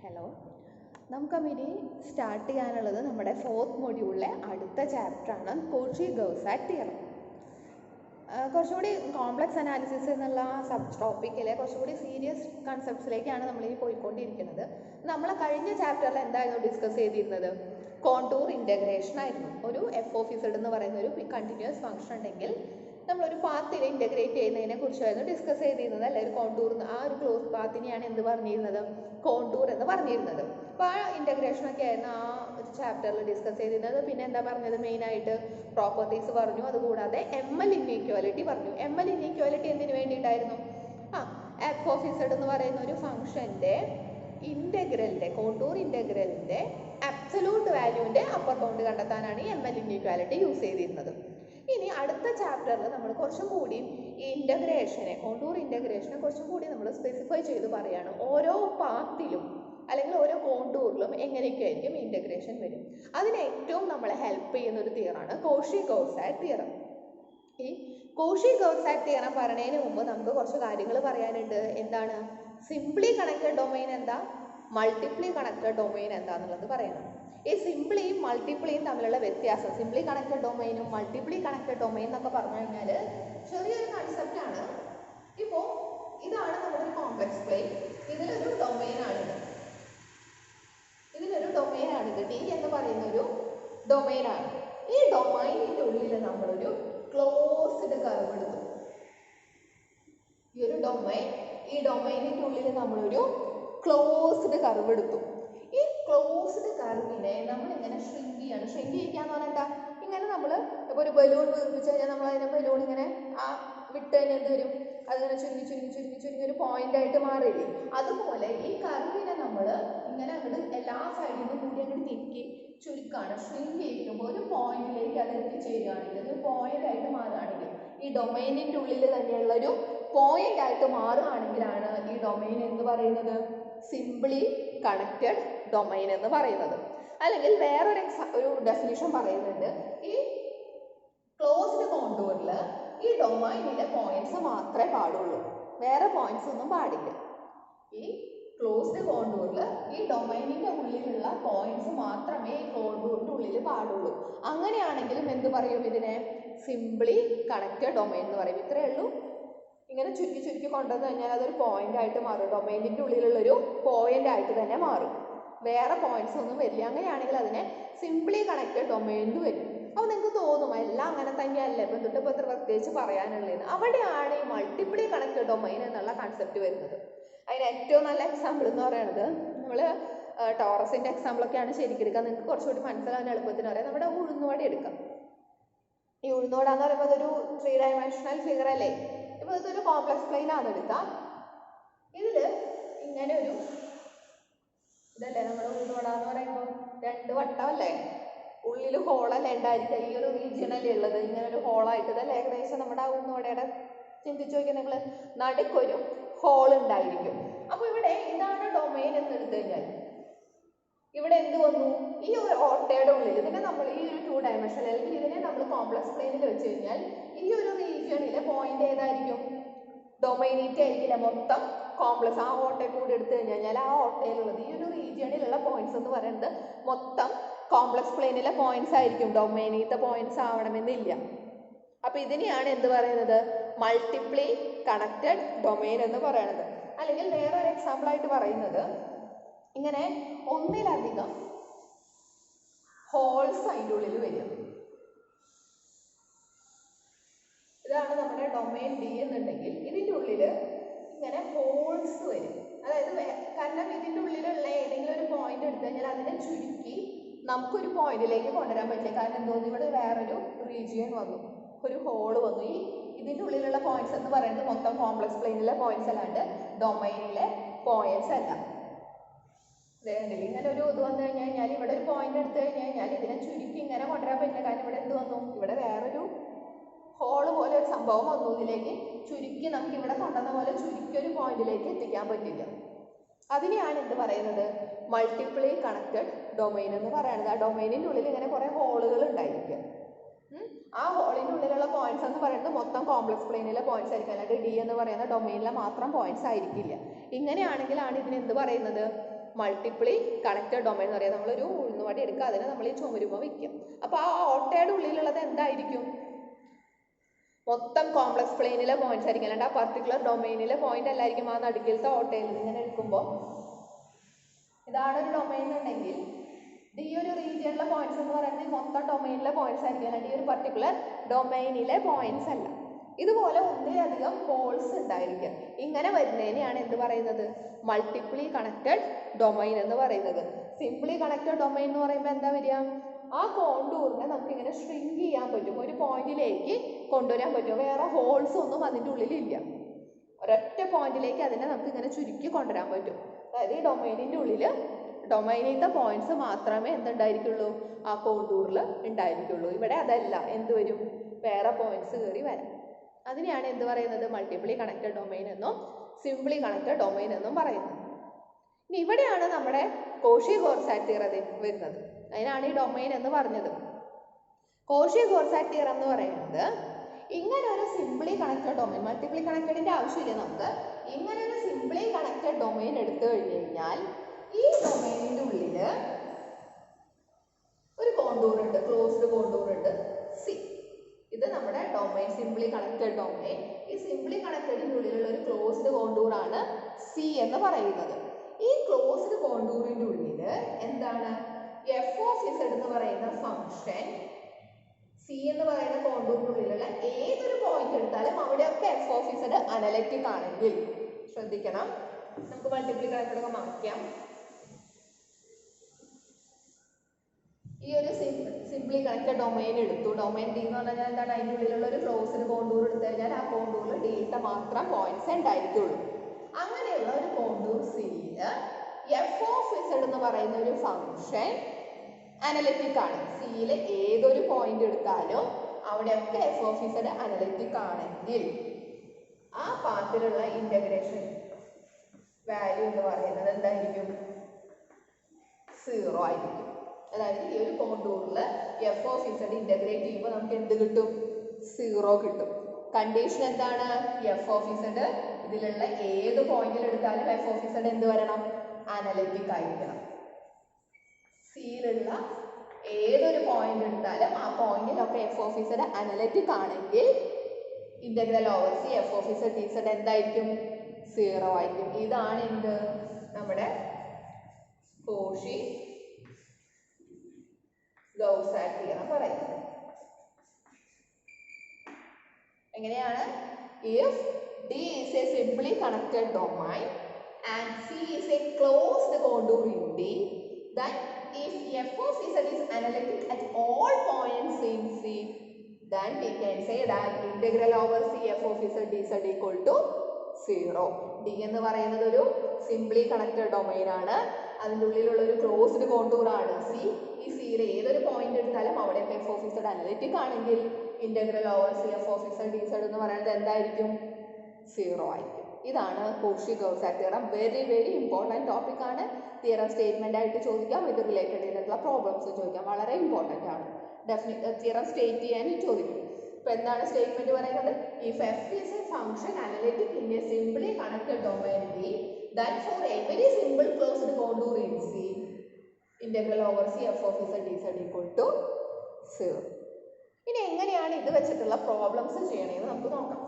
Hello, നമുക്കമിനി start ചെയ്യാനുള്ളത് നമ്മുടെ 4th മൊഡ്യൂളിലെ അടുത്ത ചാപ്റ്ററാണ് കോഷി-ഗൗസ് തിയറം. കുറച്ചുകൂടി കോംപ്ലക്സ് അനാലിസിസ് എന്നുള്ള സബ് ടോപ്പിക്കിലെ കുറച്ചുകൂടി സീരിയസ് കൺസെപ്റ്റ്സിലേക്കാണ് നമ്മളിനി പോയിക്കൊണ്ടിരിക്കുന്നത്. നമ്മൾ കഴിഞ്ഞ ചാപ്റ്ററിൽ എന്തായിരുന്നു ഡിസ്കസ് ചെയ്തിരുന്നത്? കോണ്ടൂർ ഇൻ്റഗ്രേഷൻ ആയിരുന്നു. ഒരു എഫ് ഓഫ് ഇസഡ് എന്ന് പറയുന്ന ഒരു കണ്ടിന്യൂസ് ഫംഗ്ഷൻ ഉണ്ടെങ്കിൽ നമ്മളൊരു പാത്തിനെ ഇൻ്റഗ്രേറ്റ് ചെയ്യുന്നതിനെ കുറിച്ചായിരുന്നു ഡിസ്കസ് ചെയ്തിരുന്നത്. അല്ലെ, ഒരു കോണ്ടൂർ, ആ ഒരു ക്ലോസ് പാത്തിനെയാണ് എന്ത് പറഞ്ഞിരുന്നത്? കോണ്ടൂർ എന്ന് പറഞ്ഞിരുന്നത്. അപ്പോൾ ആ ഇൻ്റഗ്രേഷനൊക്കെ ആയിരുന്നു ആ ഒരു ചാപ്റ്ററിൽ ഡിസ്കസ് ചെയ്തിരുന്നത്. പിന്നെ എന്താ പറഞ്ഞത്? മെയിനായിട്ട് പ്രോപ്പർട്ടീസ് പറഞ്ഞു. അതുകൂടാതെ ML ഇൻഇക്വാലിറ്റി പറഞ്ഞു. ML ഇൻഇക്വാലിറ്റി എന്തിനു വേണ്ടിയിട്ടായിരുന്നു? എഫ് ഓഫ് ഇസഡ് എന്ന് പറയുന്ന ഒരു ഫംഗ്ഷൻ്റെ ഇൻ്റഗ്രലിൻ്റെ, കോണ്ടൂർ ഇൻ്റഗ്രലിൻ്റെ അബ്സലൂട്ട് വാല്യൂവിൻ്റെ അപ്പർ ബൗണ്ട് കണ്ടെത്താനാണ് ഈ ML ഇൻഇക്വാലിറ്റി യൂസ് ചെയ്തിരുന്നത്. ഇനി അടുത്ത ചാപ്റ്ററിൽ നമ്മൾ കുറച്ചും കൂടി ഈ ഇൻ്റഗ്രേഷനെ, കോണ്ടൂർ ഇൻ്റഗ്രേഷനെ കുറച്ചും കൂടി നമ്മൾ സ്പെസിഫൈ ചെയ്ത് പറയുകയാണ്. ഓരോ പാത്തിലും അല്ലെങ്കിൽ ഓരോ കോണ്ടൂറിലും എങ്ങനെയൊക്കെ ആയിരിക്കും ഇൻ്റഗ്രേഷൻ വരും. അതിന് ഏറ്റവും നമ്മളെ ഹെൽപ്പ് ചെയ്യുന്ന ഒരു തിയറാണ് കോഷി-ഗൗസ് തിയറം. ഈ കോഷി-ഗൗസ് തിയറം പറയുന്നതിന് മുമ്പ് നമുക്ക് കുറച്ച് കാര്യങ്ങൾ പറയാനുണ്ട്. എന്താണ്? സിംപ്ലി കണക്റ്റഡ് ഡൊമൈൻ എന്താ, മൾട്ടിപ്ലി കണക്റ്റഡ് ഡൊമൈൻ എന്താന്നുള്ളത് പറയണം. ഈ സിംപ്ലിയും മൾട്ടിപ്ലിയും തമ്മിലുള്ള വ്യത്യാസം, സിംപ്ലി കണക്റ്റഡ് ഡൊമൈനും മൾട്ടിപ്ലി കണക്റ്റഡ് ഡൊമൈൻ എന്നൊക്കെ പറഞ്ഞു കഴിഞ്ഞാൽ ചെറിയൊരു കൺസെപ്റ്റാണ്. ഇപ്പോൾ ഇതാണ് നമ്മുടെ ഒരു കോംപ്ലക്സ് പ്ലെയിൻ. ഇതിലൊരു ഡൊമൈനാണിത്. ഡി എന്ന് പറയുന്ന ഒരു ഡൊമൈനാണ്. ഈ ഡൊമൈനിൻ്റെ ഉള്ളിൽ നമ്മളൊരു ക്ലോസ്ഡ് കർവ് എടുത്തു. ഈ ഒരു ഡൊമൈനിൻ്റെ ഉള്ളിൽ നമ്മളൊരു ക്ലോസ്ഡ് കർവ് എടുത്തു. ഈ ക്ലോസ്ഡ് കർവിനെ നമ്മൾ ഇങ്ങനെ ഷ്രിങ്ക് ചെയ്യാണ്. ഷ്രിങ്ക് ചെയ്യിക്കാന്ന് പറഞ്ഞാൽ ഇങ്ങനെ നമ്മൾ ഇപ്പോൾ ഒരു ബലൂൺ വീർപ്പിച്ച് കഴിഞ്ഞാൽ നമ്മൾ അതിനെ ബലൂൺ ഇങ്ങനെ വിട്ട് കഴിഞ്ഞാൽ എന്ത് വരും? അതിങ്ങനെ ചുരുങ്ങി ഒരു പോയിന്റായിട്ട് മാറിയില്ലേ? അതുപോലെ ഈ കർവിനെ നമ്മൾ ഇങ്ങനെ അങ്ങോട്ട് എല്ലാ സൈഡിൽ നിന്നും കൂടി അങ്ങോട്ട് തിക്കി ചുരുക്കാണ്. ഷ്രിങ്ക് ചെയ്യിക്കുമ്പോൾ ഒരു പോയിന്റിലേക്ക് അത് എത്തിച്ചേരുകയാണെങ്കിൽ, ഒരു പോയിന്റായിട്ട് മാറുകയാണെങ്കിൽ, ഈ ഡൊമൈനിൻ്റെ ഉള്ളിൽ തന്നെയുള്ള ഒരു പോയിന്റായിട്ട് മാറുകയാണെങ്കിലാണ് ഈ ഡൊമൈൻ എന്ന് പറയുന്നത് സിംപ്ലി കണക്റ്റഡ് ഡൊമൈൻ എന്ന് പറയുന്നത്. അല്ലെങ്കിൽ വേറൊരു ഒരു ഡെഫിനിഷൻ പറയുന്നുണ്ട്. ഈ ക്ലോസ്ഡ് കോണ്ടൂറിൽ ഈ ഡൊമൈനിലെ പോയിന്റ്സ് മാത്രമേ പാടുള്ളൂ, വേറെ പോയിന്റ്സ് ഒന്നും പാടില്ല. ഈ ക്ലോസ്ഡ് കോണ്ടൂറിൽ ഈ ഡൊമൈനിൻ്റെ ഉള്ളിലുള്ള പോയിന്റ്സ് മാത്രമേ ഈ കോണ്ടൂറിൻ്റെ ഉള്ളിൽ പാടുള്ളൂ. അങ്ങനെയാണെങ്കിലും എന്ത് പറയും? ഇതിനെ സിംപ്ലി കണക്റ്റഡ് ഡൊമൈൻ എന്ന് പറയും. ഇത്രയേ ഉള്ളൂ. ഇങ്ങനെ ചുരുക്കി കൊണ്ടുവന്നു കഴിഞ്ഞാൽ അതൊരു പോയിന്റായിട്ട് മാറും. ഡൊമൈനിൻ്റെ ഉള്ളിലുള്ളൊരു പോയിന്റായിട്ട് തന്നെ മാറും. വേറെ പോയിന്റ്സ് ഒന്നും വരില്ല. അങ്ങനെയാണെങ്കിൽ അതിനെ സിംപ്ലി കണക്റ്റഡ് ഡൊമൈൻ എന്ന് വരും. അപ്പോൾ നിങ്ങൾക്ക് തോന്നും എല്ലാം അങ്ങനെ തന്നെയല്ലേ, ഇപ്പം തൊട്ടിപ്പോൾ ഇത്ര പ്രത്യേകിച്ച് പറയാനുള്ളതെന്ന്. അവിടെയാണ് ഈ മൾട്ടിപ്ലി കണക്റ്റഡ് ഡൊമൈൻ എന്നുള്ള കൺസെപ്റ്റ് വരുന്നത്. അതിന് ഏറ്റവും നല്ല എക്സാമ്പിൾ എന്ന് പറയുന്നത്, നമ്മൾ ടോറസിൻ്റെ എക്സാമ്പിളൊക്കെയാണ് ശരിക്കും എടുക്കുക. നിങ്ങൾക്ക് കുറച്ചുകൂടി മനസ്സിലാവാൻ എളുപ്പത്തിന് പറയാം. നമ്മുടെ ഉഴുന്നുവട എടുക്കാം. ഈ ഉഴുന്നുവട എന്ന് പറയുമ്പോൾ അതൊരു 3 ഡയമെൻഷണൽ ഫിഗർ അല്ലേ? ഇപ്പോൾ ഇതൊരു കോംപ്ലക്സ് പ്ലെയിൻ ആണ് എടുക്കാം. ഇതിൽ ഇങ്ങനെ ഒരു ഇതല്ലേ നമ്മുടെ ഉഴുന്നുവട എന്ന് പറയുമ്പോൾ 2 വട്ടമല്ലേ, ഉള്ളിൽ ഹോളല്ലേ ഉണ്ടായിരിക്കുക. ഈ ഒരു റീജിയണല്ലേ ഉള്ളത്. ഇങ്ങനെ ഒരു ഹോളായിട്ട് ഇതല്ലേ ഏകദേശം നമ്മുടെ ഉഴുന്നുവടയുടെ. ചിന്തിച്ചു നോക്കിയാൽ നിങ്ങൾ, നടുക്കൊരു ഹോൾ ഉണ്ടായിരിക്കും. അപ്പോൾ ഇവിടെ ഇതാണ് ഡൊമൈൻ എന്ന് എടുത്തു കഴിഞ്ഞാൽ ഇവിടെ എന്ത് വന്നു? ഈ ഒരു ഓട്ടയുടെ ഉള്ളിൽ ഇതിനെ നമ്മൾ ഈ ഒരു 2 ഡയമെൻഷൻ അല്ലെങ്കിൽ ഇതിനെ നമ്മൾ കോംപ്ലക്സ് പ്ലെയിനിൽ വെച്ച് കഴിഞ്ഞാൽ ഈ ഒരു റീജിയണിലെ പോയിന്റ് ഏതായിരിക്കും? ഡൊമൈനേറ്റ് ആയിരിക്കില്ല. മൊത്തം കോംപ്ലക്സ് ആ ഓട്ടയെ കൂടി എടുത്തു കഴിഞ്ഞാൽ ആ ഓട്ടയിലുള്ളത് ഈ ഒരു റീജിയണിലുള്ള പോയിന്റ്സ് എന്ന് പറയുന്നത് മൊത്തം കോംപ്ലക്സ് പ്ലെയിനിലെ പോയിന്റ്സ് ആയിരിക്കും. ഡൊമൈനേറ്റ പോയിന്റ്സ് ആവണമെന്നില്ല. അപ്പോൾ ഇതിനെയാണ് എന്ത് പറയുന്നത്? മൾട്ടിപ്ലി കണക്റ്റഡ് ഡൊമൈൻ എന്ന് പറയുന്നത്. അല്ലെങ്കിൽ വേറൊരു എക്സാമ്പിളായിട്ട് പറയുന്നത്, ഇങ്ങനെ ഒന്നിലധികം ഹോൾസ് അതിൻ്റെ ഉള്ളിൽ വരും. ഇതാണ് നമ്മുടെ ഡൊമൈൻ ഡി എന്നുണ്ടെങ്കിൽ ഇതിൻ്റെ ഉള്ളിൽ ഇങ്ങനെ ഹോൾസ് വരും. അതായത് കാരണം ഇതിൻ്റെ ഉള്ളിലുള്ള ഏതെങ്കിലും ഒരു പോയിന്റ് എടുത്തു കഴിഞ്ഞാൽ അതിനെ ചുരുക്കി നമുക്കൊരു പോയിന്റിലേക്ക് കൊണ്ടുവരാൻ പറ്റില്ല. കാരണം എന്തോന്ന്, ഇവിടെ വേറൊരു റീജിയൻ വന്നു, ഒരു ഹോള് വന്നു. ഈ ഇതിൻ്റെ ഉള്ളിലുള്ള പോയിന്റ്സ് എന്ന് പറയുന്നത് മൊത്തം കോംപ്ലക്സ് പ്ലെയിനിലെ പോയിന്റ്സ് അല്ലാണ്ട് ഡൊമൈനിലെ പോയിന്റ്സ് അല്ല. വേണ്ടില്ല ഇങ്ങനെ ഒരു ഇത് വന്നു കഴിഞ്ഞാൽ ഇവിടെ ഒരു പോയിന്റ് എടുത്തു കഴിഞ്ഞാൽ ഇതിനെ ചുരുക്കി ഇങ്ങനെ കൊണ്ടുവരാൻ പറ്റില്ല. കാരണം ഇവിടെ എന്ത് വന്നു? ഇവിടെ വേറൊരു ഹോള് പോലെ ഒരു സംഭവം വന്നു. ഇതിലേക്ക് ചുരുക്കി നമുക്ക് ഇവിടെ കൊണ്ടുവന്ന പോലെ ചുരുക്കി ഒരു പോയിന്റിലേക്ക് എത്തിക്കാൻ പറ്റില്ല. അതിനെയാണ് എന്ത് പറയുന്നത്? മൾട്ടിപ്ലി കണക്റ്റഡ് ഡൊമൈൻ എന്ന് പറയുന്നത്. ആ ഡൊമൈനിൻ്റെ ഉള്ളിൽ ഇങ്ങനെ കുറേ ഹോളുകൾ ഉണ്ടായിരിക്കും. ആ ഹോളിൻ്റെ ഉള്ളിലുള്ള പോയിന്റ്സ് എന്ന് പറയുന്നത് മൊത്തം കോംപ്ലക്സ് പ്ലെയിനിലെ പോയിന്റ്സ് ആയിരിക്കും. അല്ലാണ്ട് ഡി എന്ന് പറയുന്ന ഡൊമൈനിലെ മാത്രം പോയിന്റ്സ് ആയിരിക്കില്ല. ഇങ്ങനെയാണെങ്കിലാണ് ഇതിനെന്ത് പറയുന്നത്? മൾട്ടിപ്ലി കണക്റ്റഡ് ഡൊമൈൻ എന്ന് പറയുന്നത്. നമ്മളൊരു ഉഴുന്നുവടി എടുക്കുക, അതിനെ നമ്മൾ ഈ ചുമരുമ്പോൾ വയ്ക്കും. അപ്പോൾ ആ ഓട്ടയുടെ ഉള്ളിലുള്ളത് എന്തായിരിക്കും? മൊത്തം കോംപ്ലക്സ് പ്ലെയിനിലെ പോയിന്റ്സ് ആയിരിക്കും, അല്ലാണ്ട് ആ പർട്ടിക്കുലർ ഡൊമൈനിലെ പോയിന്റ് അല്ലായിരിക്കും ആ നടുക്കിലത്തെ ഓട്ടയിൽ. ഇങ്ങനെ എടുക്കുമ്പോൾ ഇതാണ് ഒരു ഡൊമൈൻ എന്നുണ്ടെങ്കിൽ ഈ ഒരു റീജിയനിലെ പോയിന്റ്സ് എന്ന് പറയുന്നത് മൊത്തം ഡൊമൈനിലെ പോയിന്റ്സ് ആയിരിക്കും, അല്ലാണ്ട് ഈ ഒരു പർട്ടിക്കുലർ ഡൊമൈനിലെ പോയിന്റ്സ് അല്ല. ഇതുപോലെ ഒന്നിലധികം പോൾസ് ഉണ്ടായിരിക്കും. ഇങ്ങനെ വരുന്നതിനെയാണ് എന്ത് പറയുന്നത്? മൾട്ടിപ്ലി കണക്റ്റഡ് ഡൊമൈൻ എന്ന് പറയുന്നത്. സിംപ്ലി കണക്റ്റഡ് ഡൊമൈൻ എന്ന് പറയുമ്പോൾ എന്താ വരിക? ആ കോണ്ടൂറിനെ നമുക്ക് ഇങ്ങനെ ഷ്രിങ്ക് ചെയ്യാൻ പറ്റും, ഒരു പോയിന്റിലേക്ക് കൊണ്ടുവരാൻ പറ്റും. വേറെ ഹോൾസ് ഒന്നും അതിൻ്റെ ഉള്ളിലില്ല, ഒരൊറ്റ പോയിന്റിലേക്ക് അതിനെ നമുക്ക് ഇങ്ങനെ ചുരുക്കി കൊണ്ടുവരാൻ പറ്റും. അതായത് ഈ ഡൊമൈനിൻ്റെ ഉള്ളിൽ ഡൊമൈനിലത്തെ പോയിന്റ്സ് മാത്രമേ എന്തുണ്ടായിരിക്കുള്ളൂ? ആ കോണ്ടൂറിൽ ഉണ്ടായിരിക്കുള്ളൂ. ഇവിടെ അതല്ല, എന്ത് വരും? വേറെ പോയിന്റ്സ് കയറി വരാം. അതിനെയാണ് എന്ത് പറയുന്നത്? മൾട്ടിപ്ലി കണക്റ്റഡ് ഡൊമൈൻ എന്നും സിംപ്ലി കണക്റ്റഡ് ഡൊമൈൻ എന്നും പറയുന്നത്. ഇനി ഇവിടെയാണ് നമ്മുടെ കോഷി-ഗോർസാറ്റ് തിയറം വരുന്നത്. അതിനാണ് ഈ ഡൊമൈൻ എന്ന് പറഞ്ഞത്. കോഷി-ഗോർസാറ്റ് തിയറം എന്ന് പറയുന്നത് ഇങ്ങനെ ഒരു സിംപ്ലി കണക്റ്റഡ് ഡൊമൈൻ, മൾട്ടിപ്ലി കണക്റ്റഡിന്റെ ആവശ്യമില്ല നമുക്ക്. ഇങ്ങനെ ഒരു സിംപ്ലി കണക്റ്റഡ് ഡൊമൈൻ എടുത്തു കഴിഞ്ഞു കഴിഞ്ഞാൽ ഈ ഡൊമൈനിന്റെ ഉള്ളിൽ ഒരു കോണ്ടൂർ ഉണ്ട്, ക്ലോസ്ഡ് കോണ്ടൂർ ഉണ്ട്, സി. ഇത് നമ്മുടെ ഡൊമൈൻ, സിംപ്ലി കണക്റ്റഡ് ഡൊമൈൻ. ഈ സിംപ്ലി കണക്റ്റഡിന്റെ ഉള്ളിലുള്ള ഒരു ക്ലോസ്ഡ് കോണ്ടൂർ ആണ് സി എന്ന് പറയുന്നത്. ഈ ക്ലോസ്ഡ് കോണ്ടൂറിന്റെ ഉള്ളിൽ എന്താണ്? എഫ് ഓഫ് ഇസഡ് എന്ന് പറയുന്ന ഫംഗ്ഷൻ സി എന്ന് പറയുന്ന കോണ്ടൂറിന്റെ ഉള്ളിലുള്ള ഏതൊരു പോയിന്റ് എടുത്താലും അവിടെയൊക്കെ എഫ് ഓഫ് ഇസഡ് അനലിറ്റിക് ആണെങ്കിൽ, ശ്രദ്ധിക്കണം, നമുക്ക് മൾട്ടിപ്ലി കണക്റ്റഡ് മാറ്റാം. ഈ ഒരു സിംപ്ലി കണക്റ്റഡ് ഡൊമൈൻ എടുത്തു. ഡൊമൈൻ ഡി എന്ന് പറഞ്ഞാൽ എന്താണ്? അതിൻ്റെ ഉള്ളിലുള്ള ഒരു ക്ലോസ്ഡ് കോണ്ടൂർ എടുത്തു കഴിഞ്ഞാൽ ആ കോണ്ടൂറിൽ ഡിയിലത്തെ മാത്രം പോയിന്റ്സ് ഉണ്ടായിരിക്കുള്ളൂ. അങ്ങനെയുള്ള ഒരു കോണ്ടൂർ സിയിൽ എഫ് ഓഫ് ഇസഡ് എന്ന് പറയുന്ന ഒരു ഫംഗ്ഷൻ അനലിറ്റിക് ആണ്. സിയിലെ ഏതൊരു പോയിന്റ് എടുത്താലും അവിടെയൊക്കെ എഫ് ഓഫ് ഇസഡ് അനലിറ്റിക് ആണെങ്കിൽ ആ പാത്തിലുള്ള ഇന്റഗ്രേഷൻ വാല്യൂ എന്ന് പറയുന്നത് എന്തായിരിക്കും? 0 ആയിരിക്കും. അതായത് ഈ ഒരു കോണ്ടൂറിൽ എഫ് ഓഫ് ഇസഡ് ഇന്റഗ്രേറ്റ് ചെയ്യുമ്പോൾ നമുക്ക് എന്ത് കിട്ടും? 0 കിട്ടും. കണ്ടീഷൻ എന്താണ്? എഫ് ഓഫ് ഇസഡ് ഇതിലുള്ള ഏത് പോയിന്റിൽ എടുത്താലും എഫ് ഓഫ് ഇസഡ് എന്ത് വരണം? അനലിറ്റിക് ആയിരിക്കണം. സിയിലുള്ള ഏതൊരു പോയിന്റ് എടുത്താലും ആ പോയിന്റിലൊക്കെ എഫ് ഓഫ് ഇസഡ് അനലിറ്റിക് ആണെങ്കിൽ integral over C F of Z D z എന്തായിരിക്കും? 0 ആയിരിക്കും. ഇതാണ് എന്ത്? നമ്മുടെ കോഷി-ഗൗസാറ്റ് തിയറം പറയുന്നത്. എങ്ങനെയാണ്? if D is a simply connected domain and C is a closed contour in D, then if f of z is analytic at all points in C, then we can say that integral over C f of z dz equal to 0. D എന്ന് പറയുന്നത് ഒരു simply connected domain ആണ്. അതിൻ്റെ ഉള്ളിലുള്ള ഒരു closed contour ആണ് C. ഈ സിയിലെ ഏതൊരു പോയിന്റ് എടുത്താലും അവിടെ എഫ് ഓഫ് ഇസഡ് അനലിറ്റിക് ആണെങ്കിൽ integral over C F of Z D Z എന്ന് പറയുന്നത് എന്തായിരിക്കും? 0 ആയിരിക്കും. ഇതാണ് കോഷി-ഗൗസാറ്റ് theorem. Very very important topic ആണ്. തിയറം സ്റ്റേറ്റ്മെന്റ് ആയിട്ട് ചോദിക്കാം, ഇത് റിലേറ്റഡ് ചെയ്തിട്ടുള്ള പ്രോബ്ലംസ് ചോദിക്കാം. വളരെ ഇമ്പോർട്ടൻ്റ് ആണ്. തിയറം സ്റ്റേറ്റ് ചെയ്യാൻ ചോദിക്കും. ഇപ്പൊ എന്താണ് സ്റ്റേറ്റ്മെന്റ് പറയുന്നത്? If F is A function analytic in A simply connected domain D, then for every simple closed contour in C, integral over C f of z dz equal to 0. ഇനി എങ്ങനെയാണ് ഇത് വെച്ചിട്ടുള്ള problems ചെയ്യണമെന്ന് നമുക്ക് നോക്കാം.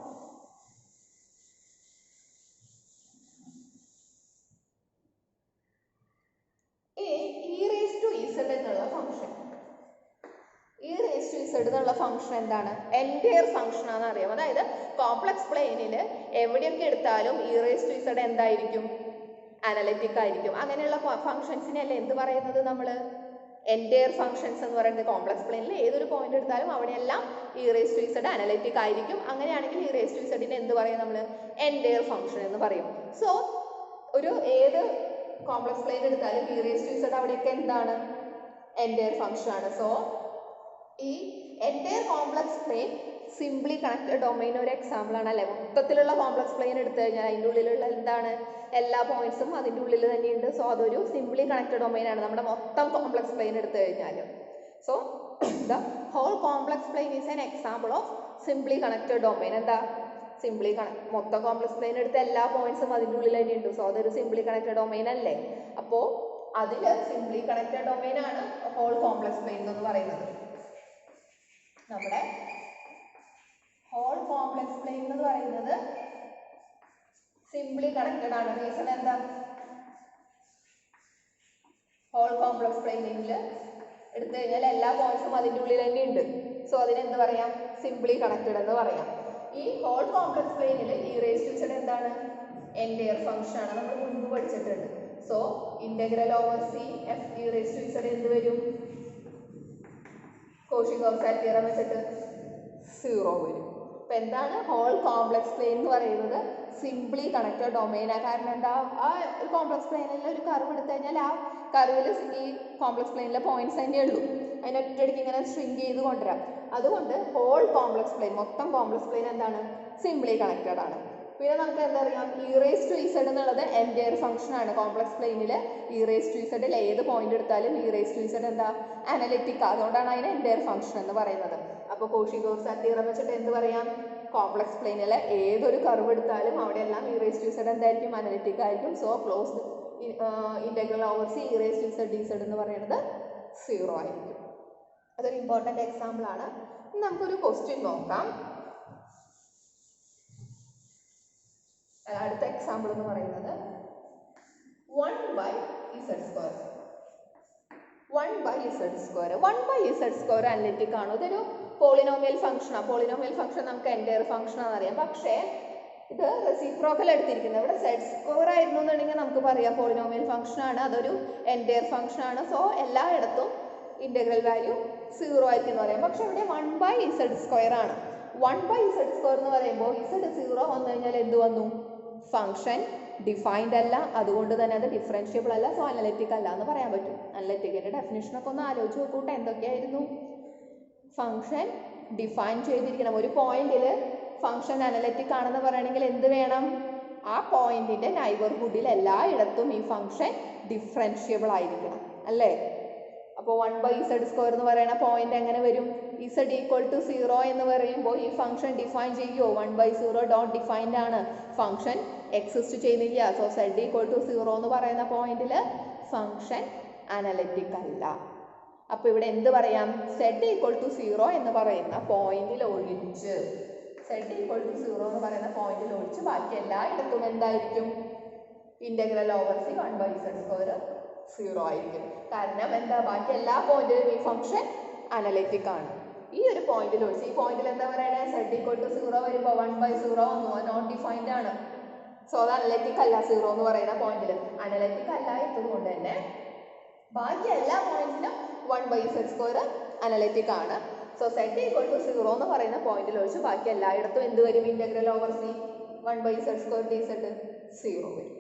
എന്നുള്ള function എന്താണ്? Entire function ആണെന്ന് അറിയാം. അതായത് കോംപ്ലക്സ് പ്ലെയിനിൽ എവിടെയൊക്കെ എടുത്താലും ഇ റേസ് ടു ഇസഡ് എന്തായിരിക്കും? അനലിറ്റിക് ആയിരിക്കും. അങ്ങനെയുള്ള ഫംഗ്ഷൻസിനല്ലേ എന്ത് പറയുന്നത് നമ്മൾ? എൻറ്റയർ ഫംഗ്ഷൻസ് എന്ന് പറയുന്നത്. കോംപ്ലക്സ് പ്ലെയിനിൽ ഏതൊരു പോയിന്റ് എടുത്താലും അവിടെയെല്ലാം e raise to z analytic ആയിരിക്കും. അങ്ങനെയാണെങ്കിൽ ഇ റേസ് ടു ഇസഡിനെ എന്ത് പറയും നമ്മൾ? എൻറ്റയർ ഫംഗ്ഷൻ എന്ന് പറയും. സോ ഒരു ഏത് കോംപ്ലക്സ് പ്ലെയിൻ എടുത്താലും ഇ റേസ് ടു ഇസഡ് അവിടെയൊക്കെ എന്താണ്? എൻറ്റയർ ഫംഗ്ഷൻ ആണ്. സോ ഈ entire complex plain simply connected domain ഒരു എക്സാമ്പിൾ ആണ് അല്ലേ? മൊത്തത്തിലുള്ള കോംപ്ലക്സ് പ്ലെയിൻ എടുത്തു കഴിഞ്ഞാൽ അതിൻ്റെ ഉള്ളിലുള്ള എന്താണ്? എല്ലാ പോയിന്റ്സും അതിൻ്റെ ഉള്ളിൽ തന്നെയുണ്ട്. സോ അതൊരു സിംപ്ലി കണക്റ്റഡ് ഡൊമൈൻ ആണ് നമ്മുടെ മൊത്തം കോംപ്ലക്സ് പ്ലെയിൻ എടുത്തു കഴിഞ്ഞാൽ. So the whole complex plane is an example of simply connected domain. എന്താ? സിംപ്ലി മൊത്തം കോംപ്ലക്സ് പ്ലെയിൻ എടുത്ത എല്ലാ പോയിന്റ്സും അതിൻ്റെ ഉള്ളിൽ തന്നെ ഉണ്ട്. സോ അതൊരു സിംപ്ലി കണക്റ്റഡ് ഡൊമൈൻ അല്ലേ. അപ്പോൾ അതിൽ സിംപ്ലി കണക്റ്റഡ് ഡൊമൈൻ ആണ് ഹോൾ കോംപ്ലക്സ് പ്ലെയിൻ എന്ന് പറയുന്നത്. നമ്മുടെ ഹോൾ കോംപ്ലക്സ് പ്ലെയിൻ എന്ന് പറയുന്നത് സിംപ്ലി കണക്റ്റഡ് ആണ്. റീസൺ എന്താ? ഹോൾ കോംപ്ലക്സ് പ്ലെയിനിൽ എടുത്തു കഴിഞ്ഞാൽ എല്ലാ പോയിന്റ്സും അതിൻ്റെ ഉള്ളിൽ തന്നെ ഉണ്ട്. സോ അതിനെന്ത് പറയാം? സിംപ്ലി കണക്റ്റഡ് എന്ന് പറയാം. ഈ ഹോൾ കോംപ്ലക്സ് പ്ലെയിനിൽ ഇ റേസ് ടു ഇസഡ് എന്താണ്? എൻറ്റയർ ഫംഗ്ഷൻ ആണ്. നമ്മൾ മുൻപ് പഠിച്ചിട്ടുണ്ട്. So integral over C f e raise to z എന്ത് വരും? കോഷി-ഗൗസ് തിയറം വെച്ചിട്ട് 0 വരും. അപ്പൊ എന്താണ് ഹോൾ കോംപ്ലക്സ് പ്ലെയിൻ എന്ന് പറയുന്നത്? സിംപ്ലി കണക്റ്റഡ് ഡൊമൈനാണ്. കാരണം എന്താ? ആ ഒരു കോംപ്ലക്സ് പ്ലെയിനിൽ ഒരു കർവ് എടുത്തു കഴിഞ്ഞാൽ ആ കർവിൽ ഈ കോംപ്ലക്സ് പ്ലെയിനിലെ പോയിന്റ്സ് തന്നെ ഉള്ളൂ. അതിനെ ഒറ്റയടിക്ക് ഇങ്ങനെ സ്ട്രിങ്ക് ചെയ്ത് കൊണ്ടുവരാം. അതുകൊണ്ട് ഹോൾ കോംപ്ലക്സ് പ്ലെയിൻ, മൊത്തം കോംപ്ലക്സ് പ്ലെയിൻ എന്താണ്? സിംപ്ലി കണക്റ്റഡ് ആണ്. പിന്നെ നമുക്ക് എന്താ അറിയാം? ഇ റേസ് ടു ഇസഡ് എന്നുള്ളത് എൻറ്റയർ ഫംഗ്ഷൻ ആണ്. കോംപ്ലക്സ് പ്ലെയിനിൽ ഇ റേസ് ടു ഇസഡിൽ ഏത് പോയിന്റ് എടുത്താലും ഇ റേസ് ടു ഇസഡ് എന്താ? അനലിറ്റിക്. അതുകൊണ്ടാണ് അതിന് എൻറ്റയർ ഫംഗ്ഷൻ എന്ന് പറയുന്നത്. അപ്പോൾ കോഷി-ഗൗസ് തിയറം വെച്ചിട്ട് എന്ത് പറയാം? കോംപ്ലക്സ് പ്ലെയിനിലെ ഏതൊരു കർവ് എടുത്താലും അവിടെയെല്ലാം ഇ റേസ് ടു ഇസഡ് എന്തായിരിക്കും? അനലിറ്റിക് ആയിരിക്കും. So closed integral over c e raise to z D Z എന്ന് പറയുന്നത് 0 ആയിരിക്കും. അതൊരു ഇമ്പോർട്ടൻ്റ് എക്സാമ്പിൾ ആണ്. നമുക്കൊരു ക്വസ്റ്റ്യൻ നോക്കാം. അടുത്ത എക്സാമ്പിൾ എന്ന് പറയുന്നത് 1/z². 1/z². 1/z² അനലിറ്റിക് ആണ്. ഇതൊരു പോളിനോമിയൽ ഫംഗ്ഷനാണ്. പോളിനോമിയൽ ഫംഗ്ഷൻ നമുക്ക് എൻറ്റയർ ഫംഗ്ഷൻ ആണെന്നറിയാം. പക്ഷേ ഇത് റെസിപ്രോക്കൽ എടുത്തിരിക്കുന്നത്. ഇവിടെ z² ആയിരുന്നു എന്നുണ്ടെങ്കിൽ നമുക്ക് പറയാം പോളിനോമിയൽ ഫംഗ്ഷൻ ആണ്, അതൊരു എൻറ്റയർ ഫംഗ്ഷൻ ആണ്. സോ എല്ലായിടത്തും ഇന്റഗ്രൽ വാല്യൂ 0 ആയിരിക്കും എന്ന് പറയാം. പക്ഷെ ഇവിടെ 1/z² ആണ്. 1/z² എന്ന് പറയുമ്പോൾ z0 വന്നു കഴിഞ്ഞാൽ എന്ത് വന്നു? ഫംഗ്ഷൻ ഡിഫൈൻഡ് അല്ല, അതുകൊണ്ട് തന്നെ അത് ഡിഫറൻഷ്യബിൾ അല്ല. സോ അനലിറ്റിക് അല്ല എന്ന് പറയാൻ പറ്റും. അനലിറ്റിക്കിന്റെ ഡെഫിനിഷനൊക്കെ ഒന്ന് ആലോചിച്ച് നോക്കൂട്ടെ. എന്തൊക്കെയായിരുന്നു? ഫംഗ്ഷൻ ഡിഫൈൻ ചെയ്തിരിക്കണം. ഒരു പോയിന്റിൽ ഫംഗ്ഷൻ അനലിറ്റിക് ആണെന്ന് പറയണമെങ്കിൽ എന്ത് വേണം? ആ പോയിന്റിന്റെ നൈബർഹുഡിൽ എല്ലായിടത്തും ഈ ഫംഗ്ഷൻ ഡിഫറൻഷ്യബിൾ ആയിരിക്കണം അല്ലേ? അപ്പോൾ 1/z² എന്ന് പറയുന്ന പോയിന്റ് എങ്ങനെ വരും? z ഈക്വൽ ടു 0 എന്ന് പറയുമ്പോൾ ഈ ഫംഗ്ഷൻ ഡിഫൈൻ ചെയ്യുമോ? 1/0 ഡോട്ട് ഡിഫൈൻഡ് ആണ്. ഫംഗ്ഷൻ എക്സിസ്റ്റ് ചെയ്യുന്നില്ല. സോ z ഈക്വൽ ടു 0 എന്ന് പറയുന്ന പോയിന്റിൽ ഫംഗ്ഷൻ അനലിറ്റിക് അല്ല. അപ്പോൾ ഇവിടെ എന്ത് പറയാം? z ഈക്വൽ ടു 0 എന്ന് പറയുന്ന പോയിന്റിൽ ഒഴിച്ച്, z ഈക്വൽ ടു 0 എന്ന് പറയുന്ന പോയിന്റിൽ ഒഴിച്ച് ബാക്കി എല്ലായിടത്തും എന്തായിരിക്കും? ഇന്റഗ്രൽ ഓവർ സി 1/z² 0 ആയിരിക്കും. കാരണം എന്താ? ബാക്കി എല്ലാ പോയിന്റിലും ഈ ഫംഗ്ഷൻ അനലിറ്റിക് ആണ്. ഈ ഒരു പോയിന്റിൽ ഒഴിച്ച്, ഈ പോയിന്റിൽ എന്താ പറയണേ? z ഈക്വൽ ടു 0 വരുമ്പോൾ 1/0 വന്നു, നോട്ട് ഡിഫൈൻഡ് ആണ്. സോ അത് അനലിറ്റിക് അല്ല. 0 എന്ന് പറയുന്ന പോയിന്റിൽ അനലിറ്റിക് അല്ലാത്തത് കൊണ്ട് തന്നെ ബാക്കി എല്ലാ പോയിന്റ്സിലും 1/z² അനലിറ്റിക് ആണ്. സോ z ഈക്വൽ ടു 0 എന്ന് പറയുന്ന പോയിന്റിൽ ഒഴിച്ച് ബാക്കി എല്ലായിടത്തും എന്ത് വരും? Integral over C 1/z² dz 0 വരും.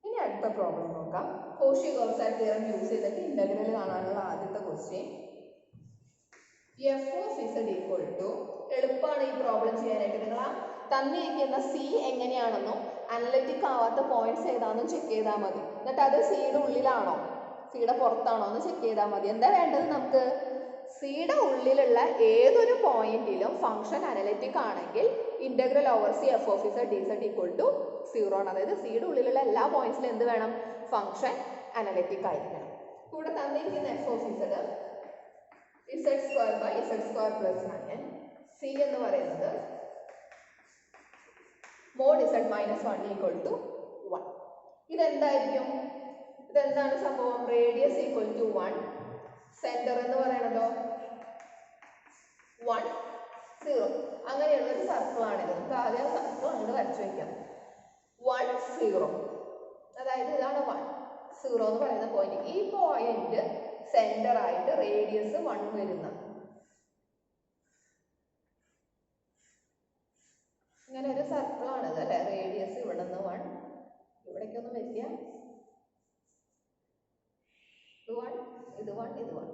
ഇനി അടുത്ത പ്രോബ്ലം നോക്കാം. കോഷി-ഗൗസ് തിയറം യൂസ് ചെയ്തിട്ട് ഇന്റഗ്രൽ കാണാനുള്ള ആദ്യത്തെ ക്വസ്റ്റ്യൻ. f(z) ഈക്വൽ ടു, എളുപ്പമാണ് ഈ പ്രോബ്ലം ചെയ്യാനായിട്ട്. നിങ്ങൾ ആ തന്നിരിക്കുന്ന സി എങ്ങനെയാണെന്നും അനലിറ്റിക് ആവാത്ത പോയിന്റ്സ് ഏതാണെന്നും ചെക്ക് ചെയ്താൽ മതി. എന്നിട്ട് അത് സിയുടെ ഉള്ളിലാണോ സിയുടെ പുറത്താണോ എന്ന് ചെക്ക് ചെയ്താൽ മതി. എന്താ വേണ്ടത്? നമുക്ക് സിയുടെ ഉള്ളിലുള്ള ഏതൊരു പോയിന്റിലും ഫംഗ്ഷൻ അനലിറ്റിക് ആണെങ്കിൽ integral over c f(z) dz equal to 0 ആണ്. അതായത് സിയുടെ ഉള്ളിലുള്ള എല്ലാ പോയിന്റ്സിലും എന്ത് വേണം? ഫംഗ്ഷൻ അനലിറ്റിക് ആയിരിക്കണം. ഇവിടെ തന്നിരിക്കുന്ന f(z) z² പ്ലസ് 9, സി എന്ന് പറയുന്നത് mod z minus 1 equal to 1. ഇതെന്തായിരിക്കും? ഇതെന്താണ് സംഭവം? റേഡിയസ് ഈക്വൽ ടു 1, സെന്റർ എന്ന് പറയുന്നതോ 1 0. അങ്ങനെയുള്ള ഒരു സർക്കിൾ ആണിത്. നമുക്ക് ആദ്യം സർക്കിൾ അങ്ങോട്ട് വരച്ചു വയ്ക്കാം. 1 0, അതായത് ഇതാണ് 1 0 എന്ന് പറയുന്ന പോയിന്റ്. ഈ പോയിന്റ് സെന്റർ ആയിട്ട് റേഡിയസ് 1 വരുന്ന ഇങ്ങനെ ഒരു സർക്കിൾ ആണിത് അല്ലെ? റേഡിയസ് ഇവിടെ നിന്ന് 1, ഇവിടേക്കൊന്നും വരില്ല. ഇത് 1, ഇത് 1, ഇത് 1.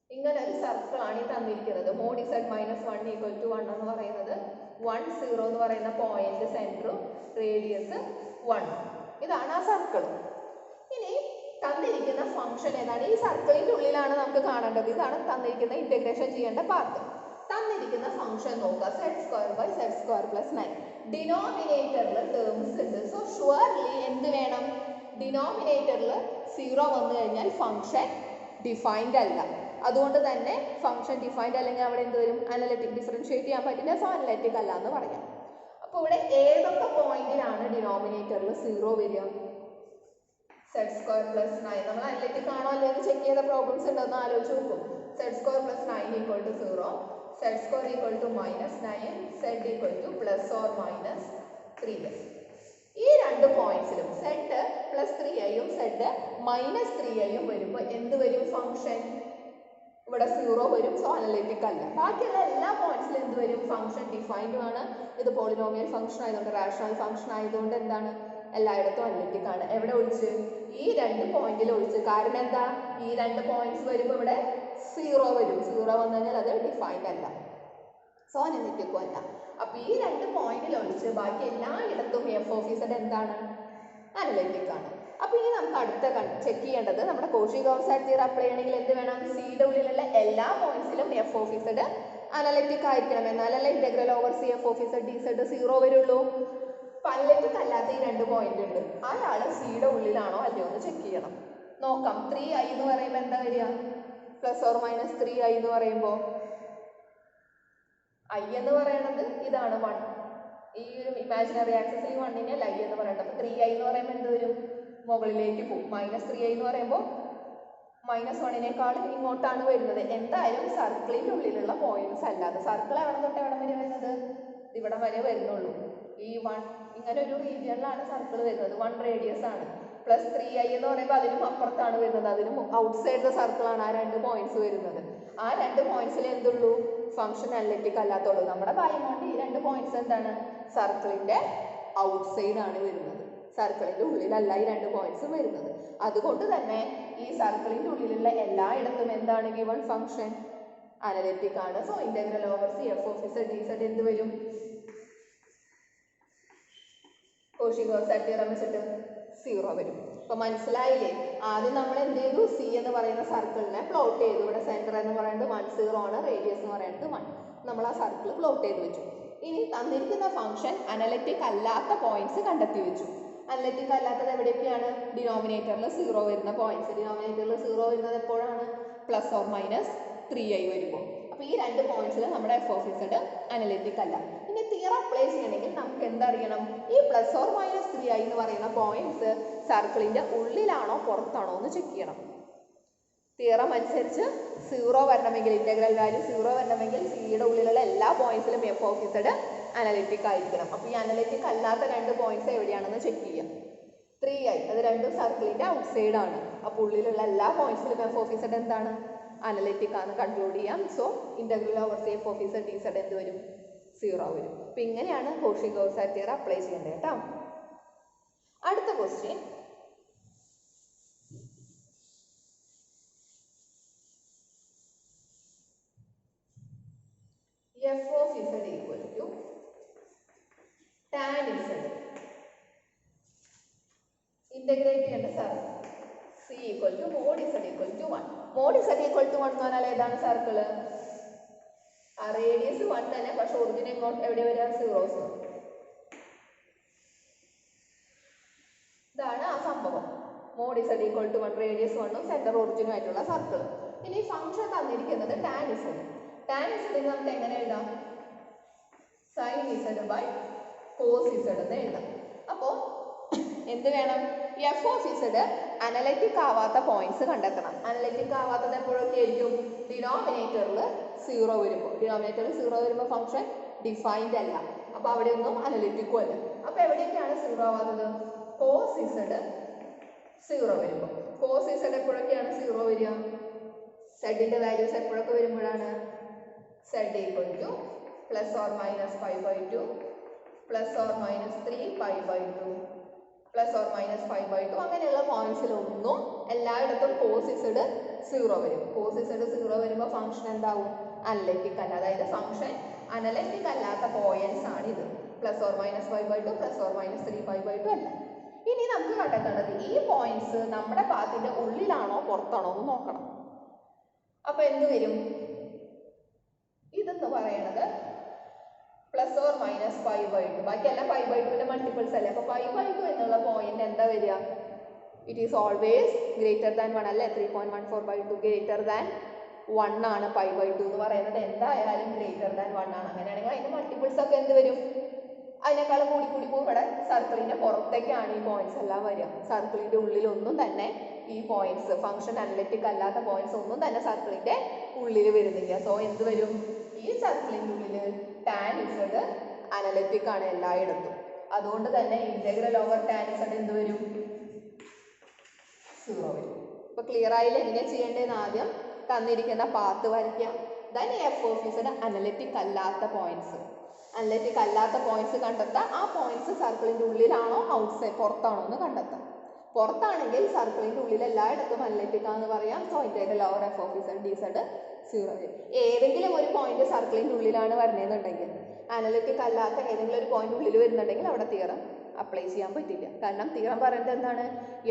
ഇങ്ങനെ ഒരു സർക്കിൾ ആണ് ഈ തന്നിരിക്കുന്നത്. mod z minus 1 equal to 1 എന്ന് പറയുന്നത് 1 0 എന്ന് പറയുന്ന പോയിന്റ് സെന്ററും റേഡിയസ് 1. ഇതാണ് ആ സർക്കിൾ. ഇനി തന്നിരിക്കുന്ന ഫംഗ്ഷൻ ഏതാണ്? ഈ സർക്കിളിന്റെ ഉള്ളിലാണ് നമുക്ക് കാണേണ്ടത്. ഇതാണ് തന്നിരിക്കുന്ന ഇന്റഗ്രേഷൻ ചെയ്യേണ്ട പാർട്ട്. തന്നിരിക്കുന്ന ഫംഗ്ഷൻ നോക്കുക, z² + 9. ഡിനോമിനേറ്ററിൽ ടേംസ് ഉണ്ട്. സോ ഷുവർലി എന്ത് വേണം? ഡിനോമിനേറ്ററിൽ 0 വന്നു കഴിഞ്ഞാൽ ഫംഗ്ഷൻ ഡിഫൈൻഡ് അല്ല. അതുകൊണ്ട് തന്നെ ഫംഗ്ഷൻ ഡിഫൈൻഡ് അല്ലെങ്കിൽ അവിടെ എന്ത് വരും? അനലിറ്റിക്. ഡിഫറൻഷിയേറ്റ് ചെയ്യാൻ പറ്റില്ല, സോ അനലിറ്റിക് അല്ല എന്ന് പറയാം. അപ്പോൾ ഇവിടെ ഏതൊക്കെ പോയിന്റിലാണ് ഡിനോമിനേറ്ററിൽ 0 വരിക? z² + 9. നമ്മൾ അനലിറ്റിക് ആണോ അല്ലേ എന്ന് ചെക്ക് ചെയ്ത പ്രോബ്ലംസ് ഉണ്ടെന്ന് ആലോചിച്ച് നോക്കും. z² + 9 = 0, z² = -9, z ± 3i. ഈ രണ്ട് പോയിന്റ്സിലും z +3iയും z -3iയും വരുമ്പോൾ എന്ത് വരും? ഫംഗ്ഷൻ ഇവിടെ 0 വരും. സോ അനലിറ്റിക് അല്ല. ബാക്കിയുള്ള എല്ലാ പോയിന്റ്സിലും എന്ത് വരും? ഫംഗ്ഷൻ ഡിഫൈൻഡ് ആണ്. ഇത് പോളിനോമിയൽ ഫംഗ്ഷൻ ആയതുകൊണ്ട്, റാഷണൽ ഫംഗ്ഷൻ ആയതുകൊണ്ട് എന്താണ്? എല്ലായിടത്തും അനലിറ്റിക് ആണ്. എവിടെ ഒഴിച്ച്? ഈ രണ്ട് പോയിന്റിൽ ഒഴിച്ച്. കാരണം എന്താ? ഈ രണ്ട് പോയിന്റ്സ് വരുമ്പോൾ ഇവിടെ 0 വരും. 0 വന്നു കഴിഞ്ഞാൽ അത് ഡിഫൈൻഡ് അല്ല, സോ അനലിറ്റിക്കും അല്ല. അപ്പൊ ഈ രണ്ട് പോയിന്റിൽ ഒഴിച്ച് ബാക്കി എല്ലായിടത്തും f(z) എന്താണ്? അനലിറ്റിക് ആണ്. അപ്പൊ ഇനി നമുക്ക് അടുത്ത ചെക്ക് ചെയ്യേണ്ടത് നമ്മുടെ കോഷി-ഗൗസ് തിയറം അപ്ലൈ ചെയ്യണമെങ്കിൽ എന്ത് വേണം? സിയുടെ ഉള്ളിലുള്ള എല്ലാ പോയിന്റ്സിലും f(z) അനലിറ്റിക് ആയിരിക്കണം. എന്നാലല്ലേ integral over c f(z) dz 0 വരുള്ളൂ. അനലിറ്റിക് അല്ലാത്ത ഈ രണ്ട് പോയിന്റ് ഉണ്ട്. അയാൾ സിയുടെ ഉള്ളിലാണോ അല്ലയോ എന്ന് ചെക്ക് ചെയ്യണം. നോക്കാം. 3i എന്ന് പറയുമ്പോൾ എന്താ വരിക? ± 3i എന്ന് പറയുമ്പോൾ i എന്ന് പറയുന്നത് ഇതാണ് 1. ഈ ഒരു ഇമാജിനറി ആക്സിസിൽ 1നെ i എന്ന് പറയുന്നത്. അപ്പോൾ 3i എന്ന് പറയുമ്പോൾ എന്ത് വരും? മുകളിലേക്ക് പോകും. -3i എന്ന് പറയുമ്പോൾ -1നേക്കാളും ഇങ്ങോട്ടാണ് വരുന്നത്. എന്തായാലും സർക്കിളിന്റെ ഉള്ളിലുള്ള പോയിന്റ്സ് അല്ലാതെ. സർക്കിൾ എവിടെ തൊട്ട് എവിടെ വരെ വരുന്നത്? ഇവിടെ വരെ വരുന്നുള്ളൂ. ഈ 1 ഇങ്ങനെ ഒരു റീജിയനിലാണ് സർക്കിൾ വരുന്നത്. 1 റേഡിയസ് ആണ്. +3i എന്ന് പറയുമ്പോൾ അതിനും അപ്പുറത്താണ് വരുന്നത്. അതിനും ഔട്ട്സൈഡ് ദ സർക്കിൾ ആണ് ആ രണ്ട് പോയിന്റ്സ് വരുന്നത്. ആ രണ്ട് പോയിന്റ്സിൽ എന്തുള്ളൂ? ഫംഗ്ഷൻ അനലിറ്റിക് അല്ലാത്തുള്ളൂ. നമ്മുടെ കാര്യം കൊണ്ട് ഈ രണ്ട് പോയിന്റ്സ് എന്താണ്? സർക്കിളിന്റെ ഔട്ട്സൈഡ് ആണ് വരുന്നത്. സർക്കിളിന്റെ ഉള്ളിലല്ല ഈ രണ്ട് പോയിന്റ്സും വരുന്നത്. അതുകൊണ്ട് തന്നെ ഈ സർക്കിളിന്റെ ഉള്ളിലുള്ള എല്ലായിടത്തും എന്താണ് ഗിവൺ? ഫംഗ്ഷൻ അനലിറ്റിക് ആണ്. So integral over c f(z) dz എന്ത് വരും? കോഷി-ഗൗസ് തിയറം വെച്ചിട്ട് 0 വരും. അപ്പൊ മനസ്സിലായില്ലേ? ആദ്യം നമ്മൾ എന്ത് ചെയ്തു? സി എന്ന് പറയുന്ന സർക്കിളിനെ പ്ലോട്ട് ചെയ്തു. ഇവിടെ സെന്റർ എന്ന് പറയുന്നത് 1 0 ആണ്, റേഡിയസ് എന്ന് പറയുന്നത് 1. നമ്മൾ ആ സർക്കിൾ പ്ലോട്ട് ചെയ്ത് വെച്ചു. ഇനി തന്നിരിക്കുന്ന ഫംഗ്ഷൻ അനലിറ്റിക് അല്ലാത്ത പോയിന്റ്സ് കണ്ടെത്തി വെച്ചു. അനലിറ്റിക് അല്ലാത്തത് എവിടെയൊക്കെയാണ്? ഡിനോമിനേറ്ററിൽ 0 വരുന്ന പോയിന്റ്സ്. ഡിനോമിനേറ്ററിൽ 0 വരുന്നത് എപ്പോഴാണ്? ± 3i വരുമ്പോൾ. അപ്പൊ ഈ രണ്ട് പോയിന്റ്സിൽ നമ്മുടെ f(z) അനലിറ്റിക് അല്ല. ഇനി തിയറം അപ്ലൈ ചെയ്യണമെങ്കിൽ നമുക്ക് എന്തറിയണം? ഈ ± 3i എന്ന് പറയുന്ന പോയിന്റ്സ് സർക്കിളിന്റെ ഉള്ളിലാണോ പുറത്താണോ എന്ന് ചെക്ക് ചെയ്യണം. തിയറം അനുസരിച്ച് 0 വരണമെങ്കിൽ, ഇന്റഗ്രൽ വാല്യൂ 0 വരണമെങ്കിൽ സിയുടെ ഉള്ളിലുള്ള എല്ലാ പോയിന്റ്സിലും f(z) അനലിറ്റിക് ആയിരിക്കണം. അപ്പോൾ ഈ അനലിറ്റിക് അല്ലാത്ത രണ്ട് പോയിന്റ്സ് എവിടെയാണെന്ന് ചെക്ക് ചെയ്യാം. 3i അത് രണ്ടും സർക്കിളിന്റെ ഔട്ട്സൈഡ് ആണ്. അപ്പോൾ ഉള്ളിലുള്ള എല്ലാ പോയിന്റ്സിലും f(z) എന്താണ്? അനലിറ്റിക് ആണ് കൺക്ലൂഡ് ചെയ്യാം. So integral over c f(z) dz എന്ത് വരും? 0 വരും. അപ്പൊ ഇങ്ങനെയാണ് കോഷി-ഗൗസ് തിയറം അപ്ലൈ ചെയ്യേണ്ടത് കേട്ടോ. അടുത്ത question, f(z) = tan z. Integrate ചെയ്യേണ്ട sir c = mod z = 1. mod z = 1 എന്ന് പറഞ്ഞാൽ ഏതാണ് സർക്കിൾ? ആ റേഡിയസ് 1 തന്നെ, പക്ഷെ ഒറിജിൻ എങ്ങോട്ട് എവിടെ വരിക? 0. ഇതാണ് ആ സംഭവം. mod z = 1, റേഡിയസ് 1 സെന്റർ ഒറിജിനും ആയിട്ടുള്ള സർക്കിൾ. ഇനി ഫംഗ്ഷൻ തന്നിരിക്കുന്നത് tan z. tan z നമുക്ക് എങ്ങനെ എഴുതാം? sin z cos z എന്ന് എഴുതാം. അപ്പോൾ എന്ത് വേണം? f(z) അനലിറ്റിക് ആവാത്ത പോയിന്റ്സ് കണ്ടെത്തണം. അനലിറ്റിക് ആവാത്തത് എപ്പോഴൊക്കെ ആയിരിക്കും? ഡിനോമിനേറ്ററിൽ 0 വരുമ്പോൾ. ഡിനോമിനേറ്ററിൽ 0 വരുമ്പോൾ ഫംഗ്ഷൻ ഡിഫൈൻഡ് അല്ല. അപ്പോൾ അവിടെ ഒന്നും അനലിറ്റിക്കും അല്ല. അപ്പോൾ എവിടെയൊക്കെയാണ് 0 ആവാത്തത്? cos z 0 വരുമ്പോൾ. cos z എപ്പോഴൊക്കെയാണ് 0 വരിക? z-ന്റെ വാല്യൂസ് എപ്പോഴൊക്കെ വരുമ്പോഴാണ്? z = ±π/2, ±3π/2, ±5/2. അങ്ങനെയുള്ള പോയിന്റ്സിലൊന്നും എല്ലായിടത്തും cos z 0 വരും. cos z 0 വരുമ്പോൾ ഫംഗ്ഷൻ എന്താവും? അനലിറ്റിക് അല്ല. അതായത് ഫംഗ്ഷൻ അനലിറ്റിക് അല്ലാത്ത പോയിന്റ്സ് ആണ് ഇത്. ±5/2, ±3π/2 അല്ല. ഇനി നമുക്ക് കണ്ടെത്തേണ്ടത് ഈ പോയിന്റ്സ് നമ്മുടെ പാത്തിന്റെ ഉള്ളിലാണോ പുറത്താണോ എന്ന് നോക്കണം. അപ്പൊ എന്ത് വരും? ഇതെന്ന് പറയണത് പ്ലസ് ഓർ മൈനസ് 5/2. ബാക്കിയെല്ലാം 5/2ന്റെ മൾട്ടിപ്പിൾസ് അല്ലേ. അപ്പൊ 5/2 എന്നുള്ള പോയിന്റ് എന്താ വരിക? It is always greater than 1 അല്ലേ. 3.14/2 ഗ്രേറ്റർ ദാൻ 1 ആണ്. 5/2 എന്ന് പറയുന്നത് എന്തായാലും ഗ്രേറ്റർ ദാൻ 1 ആണ്. അങ്ങനെയാണെങ്കിൽ അതിന്റെ മൾട്ടിപ്പിൾസ് ഒക്കെ എന്ത് വരും? അതിനേക്കാൾ കൂടി പോകും. ഇവിടെ സർക്കിളിന്റെ പുറത്തേക്കാണ് ഈ പോയിന്റ്സ് എല്ലാം വരിക. സർക്കിളിന്റെ ഉള്ളിലൊന്നും തന്നെ ഈ പോയിന്റ്സ് ഫംഗ്ഷൻ അനലിറ്റിക് അല്ലാത്ത പോയിന്റ്സ് ഒന്നും തന്നെ സർക്കിളിന്റെ ഉള്ളിൽ വരുന്നില്ല. സോ എന്ത് വരും? ഈ സർക്കിളിന്റെ ഉള്ളിൽ ടാൻ ഇസഡ് അനലിറ്റിക് ആണ് എല്ലായിടത്തും. അതുകൊണ്ട് തന്നെ ഇന്റഗ്രൽ ഓവർ ടാൻ ഇസഡ് എന്ത് വരും? 0 വരും. ഇപ്പൊ ക്ലിയർ ആയില്ല? എങ്ങനെയാ ചെയ്യേണ്ടതെന്ന് ആദ്യം തന്നിരിക്കുന്ന പാത്ത് വരയ്ക്കാം. Then F of Z analytic അല്ലാത്ത പോയിന്റ്സ് കണ്ടെത്താം. ആ പോയിന്റ്സ് സർക്കിളിന്റെ ഉള്ളിലാണോ ഔട്ട്സൈഡ് പുറത്താണോ എന്ന് കണ്ടെത്താം. പുറത്താണെങ്കിൽ സർക്കിളിന്റെ ഉള്ളിൽ എല്ലായിടത്തും അനലിറ്റിക് ആണെന്ന് പറയാം. So integral over f of Z D z 0 വരും. ഏതെങ്കിലും ഒരു പോയിന്റ് സർക്കിളിന്റെ ഉള്ളിലാണ് വരുന്നതെന്നുണ്ടെങ്കിൽ, അനലിറ്റിക് അല്ലാത്ത ഏതെങ്കിലും ഒരു പോയിന്റ് ഉള്ളിൽ വരുന്നുണ്ടെങ്കിൽ അവിടെ തിയറം അപ്ലൈ ചെയ്യാൻ പറ്റില്ല. കാരണം തിയറം പറയുന്നത് എന്താണ്?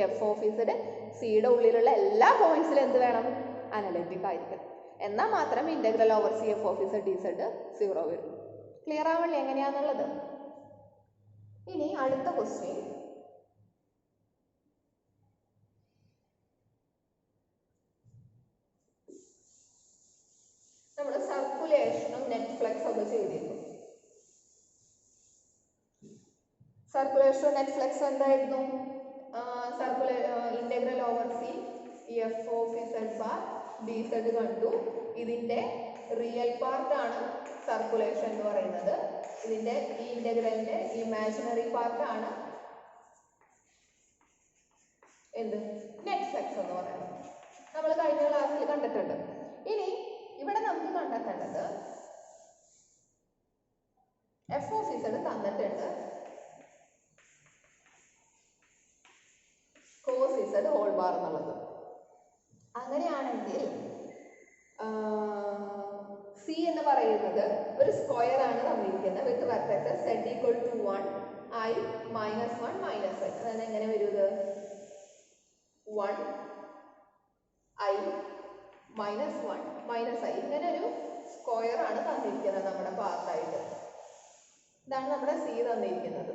എഫ് ഓഫ് ഇസഡ് സിയുടെ ഉള്ളിലുള്ള എല്ലാ പോയിന്റ്സിലും എന്ത് വേണം? അനലിറ്റിക് ആയിരിക്കും. എന്നാൽ മാത്രം integral over C F of Z D z 0 വരും. ക്ലിയർ ആവണല്ലേ എങ്ങനെയാന്നുള്ളത്? ഇനി അടുത്ത ക്വസ്റ്റ്യൻ, നമ്മൾ സർക്കുലേഷനും നെറ്റ് ഫ്ലക്സും ഒക്കെ ചെയ്തിരുന്നു. സർക്കുലേഷൻ നെറ്റ് ഫ്ലക്സ് എന്തായിരുന്നു? Integral over C F of z bar d z കണ്ടു. ഇതിന്റെ റിയൽ പാർട്ടാണ് സർക്കുലേഷൻ എന്ന് പറയുന്നത്. ഇതിന്റെ ഈ ഇന്റഗ്രലിന്റെ ഇമാജിനറി പാർട്ടാണ് എന്ത്? നെറ്റ് ഫ്ലക്സ് എന്ന് പറയുന്നത്. നമ്മൾ കഴിഞ്ഞ ക്ലാസ്സിൽ കണ്ടിട്ടുണ്ട്. ഇനി ഇവിടെ നമുക്ക് കണ്ടെത്തേണ്ടത് എഫ് ഓഫ് ഇസഡ് തന്നിട്ടുണ്ട്, കോസ് ഇസഡ് ഹോൾ ബാർ എന്നുള്ളത്. അങ്ങനെയാണെങ്കിൽ സി എന്ന് പറയുന്നത് ഒരു സ്ക്വയർ ആണ് തന്നിരിക്കുന്നത് വിത്ത് vertex z equal to 1 i minus 1 minus i. അതായത് എങ്ങനെ വരും? ഇത് 1 i minus 1 minus i ഇങ്ങനെ ഒരു സ്ക്വയർ ആണ് തന്നിരിക്കുന്നത് നമ്മുടെ പാർട്ടായിട്ട്. ഇതാണ് നമ്മുടെ സി തന്നിരിക്കുന്നത്.